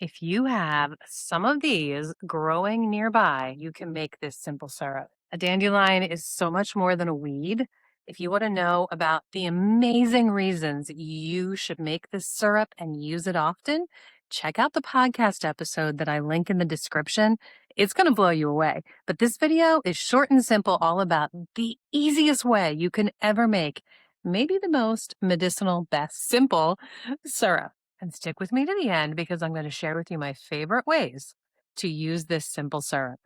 If you have some of these growing nearby, you can make this simple syrup. A dandelion is so much more than a weed. If you want to know about the amazing reasons you should make this syrup and use it often, check out the podcast episode that I link in the description. It's going to blow you away. But this video is short and simple, all about the easiest way you can ever make maybe the most medicinal, best, simple syrup. And stick with me to the end because I'm going to share with you my favorite ways to use this simple syrup.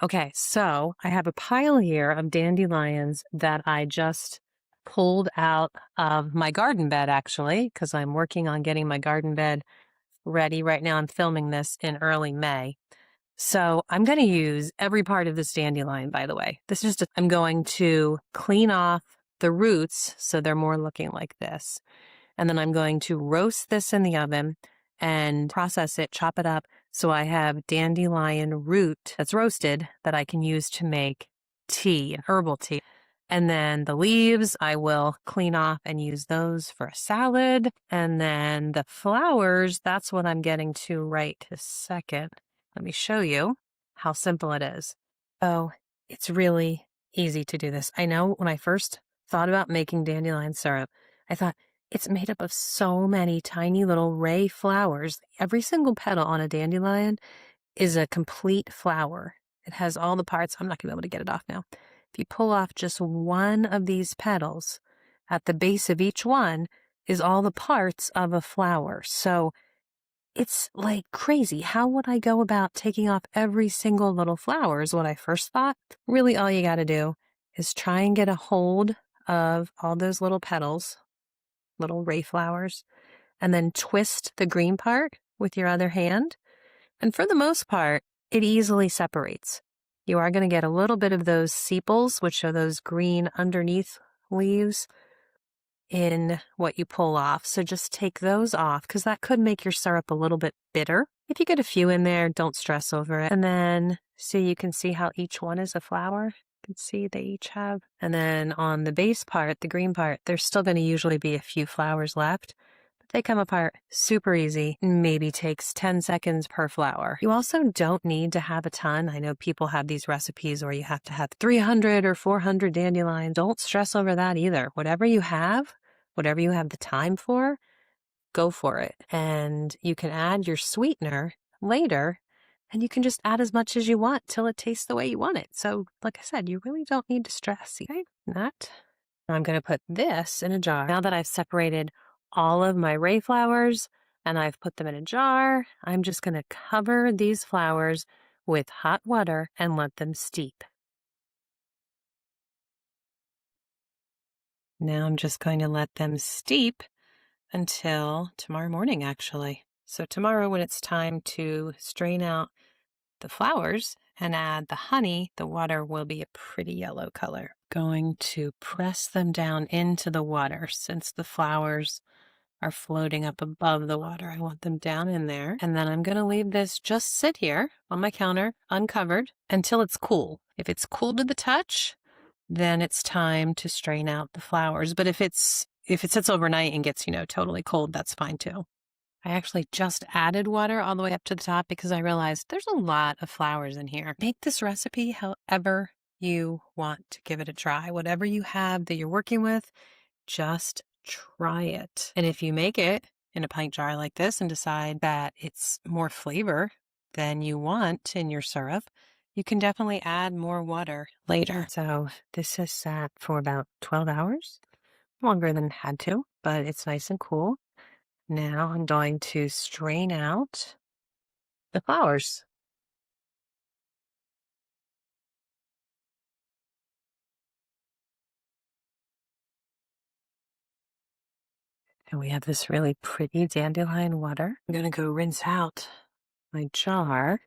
Okay, so I have a pile here of dandelions that I just pulled out of my garden bed, actually, because I'm working on getting my garden bed ready. Right now I'm filming this in early May. So I'm going to use every part of this dandelion, by the way. I'm going to clean off the roots so they're more looking like this. And then I'm going to roast this in the oven and process it, chop it up, so I have dandelion root that's roasted that I can use to make tea, an herbal tea. And then the leaves, I will clean off and use those for a salad. And then the flowers, that's what I'm getting to right this second. Let me show you how simple it is. Oh, it's really easy to do this. I know when I first thought about making dandelion syrup, I thought, it's made up of so many tiny little ray flowers. Every single petal on a dandelion is a complete flower. It has all the parts. I'm not going to be able to get it off now. If you pull off just one of these petals, at the base of each one is all the parts of a flower. So it's like crazy. How would I go about taking off every single little flower is what I first thought. Really, all you got to do is try and get a hold of all those little petals, little ray flowers, and then twist the green part with your other hand. And for the most part, it easily separates. You are going to get a little bit of those sepals, which are those green underneath leaves, in what you pull off. So just take those off because that could make your syrup a little bit bitter. If you get a few in there, don't stress over it. And then so you can see how each one is a flower. You can see they each have. And then on the base part, the green part, there's still going to usually be a few flowers left. But they come apart super easy. Maybe takes 10 seconds per flower. You also don't need to have a ton. I know people have these recipes where you have to have 300 or 400 dandelions. Don't stress over that either. Whatever you have the time for, go for it. And you can add your sweetener later, and you can just add as much as you want till it tastes the way you want it. So, like I said, you really don't need to stress. Okay? I'm going to put this in a jar. Now that I've separated all of my ray flowers and I've put them in a jar, I'm just going to cover these flowers with hot water and let them steep. Now I'm just going to let them steep until tomorrow morning, actually. So tomorrow when it's time to strain out the flowers and add the honey, the water will be a pretty yellow color. Going to press them down into the water since the flowers are floating up above the water. I want them down in there. And then I'm going to leave this just sit here on my counter, uncovered, until it's cool. If it's cool to the touch, then it's time to strain out the flowers. But if it sits overnight and gets, totally cold, that's fine too. I actually just added water all the way up to the top because I realized there's a lot of flowers in here. Make this recipe however you want to give it a try. Whatever you have that you're working with, just try it. And if you make it in a pint jar like this and decide that it's more flavor than you want in your syrup, you can definitely add more water later. So this has sat for about 12 hours, longer than it had to, but it's nice and cool. Now I'm going to strain out the flowers. And we have this really pretty dandelion water. I'm going to go rinse out my jar.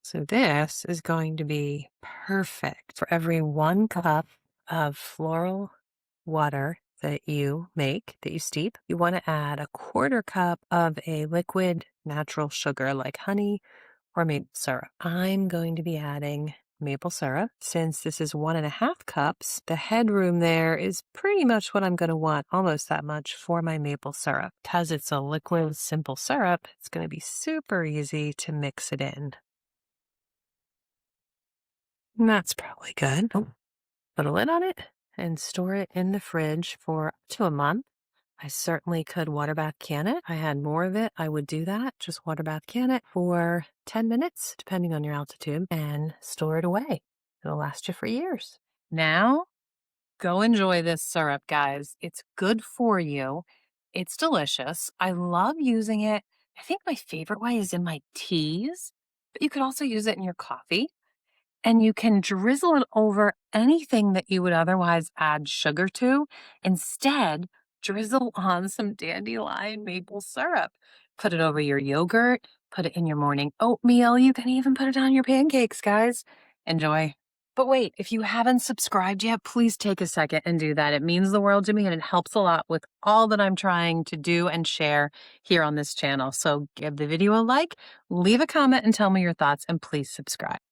So this is going to be perfect. For every 1 cup of floral water that you make, that you steep, you want to add a 1/4 cup of a liquid natural sugar like honey or maple syrup. I'm going to be adding maple syrup. Since this is 1.5 cups, the headroom there is pretty much what I'm going to want, almost that much for my maple syrup. Because it's a liquid, simple syrup, it's going to be super easy to mix it in. And that's probably good. Put a lid on it and store it in the fridge for up to a month. I certainly could water bath can it. If I had more of it, I would do that. Just water bath can it for 10 minutes, depending on your altitude, and store it away. It'll last you for years. Now, go enjoy this syrup, guys. It's good for you. It's delicious. I love using it. I think my favorite way is in my teas, but you could also use it in your coffee. And you can drizzle it over anything that you would otherwise add sugar to. Instead, drizzle on some dandelion maple syrup. Put it over your yogurt, put it in your morning oatmeal. You can even put it on your pancakes, guys. Enjoy. But wait, if you haven't subscribed yet, please take a second and do that. It means the world to me and it helps a lot with all that I'm trying to do and share here on this channel. So give the video a like, leave a comment and tell me your thoughts, and please subscribe.